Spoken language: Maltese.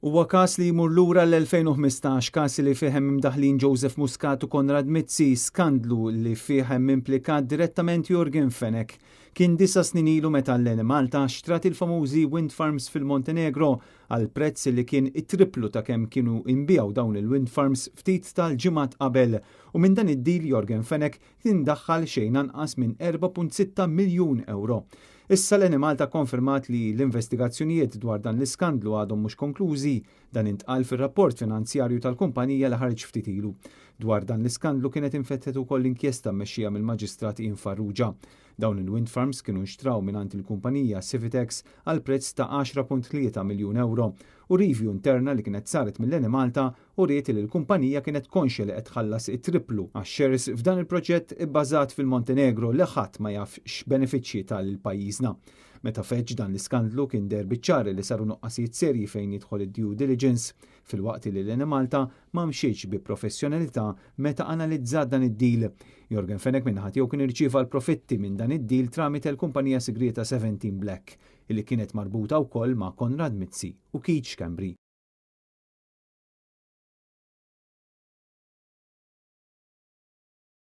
Huwa każ li jmur lura l-2015, każ li fih hemm imdaħħlin Joseph Muscat u Konrad Mizzi, skandlu li fih hemm implikat direttament Jürgen Fenech. Kien 9 snin ilu meta l-Malta xtrat il-famużi wind farms fil-Montenegro għal prezz li kien it-triplu ta' kemm kienu imbijaw dawn il-wind farms ftit tal-ġimgħat qabel. U minn dan id-deal Jürgen Fenech tindaħħal xejn anqas minn 4.6 miljun euro. Issa l-Malta konfermat li l-investigazzjonijiet dwar dan l-iskandlu għadhom mhux konklużi, dan intqal fir-rapport finanzjarju tal-kumpanija li ħareġ ftit ilu. Dwar dan l-iskandlu kienet infettet ukoll inkjesta mmexxija mill-Maġistrat Ian Farrugia. Dawn il-wind farms kienu nxtraw mingħand il-kumpanija Civitex għal prezz ta' 10.3 miljun euro u review interna li kienet saret mill-Malta u riet li l-kumpanija kienet konxja li qed tħallas it-triplu għax-shares f'dan il-proġett ibbażat fil-Montenegro li ħadd ma jaf x'benefiċċji tal-pajjiżna. Meta feġġ dan l-iskandlu kien der biċ-ċar li saru noqqasijiet serji fejn jidħol id-due diligence fil-waqt li l-Malta ma mxietx bi professjonalità meta analizzat dan id-deal. Jürgen Fenech minnaħat jew kien irċieva l-profitti minn dan id-deal tramite l-kumpanija segreta 17 Black, illi kienet marbuta wkoll ma' Konrad Mizzi u Keith Schembri.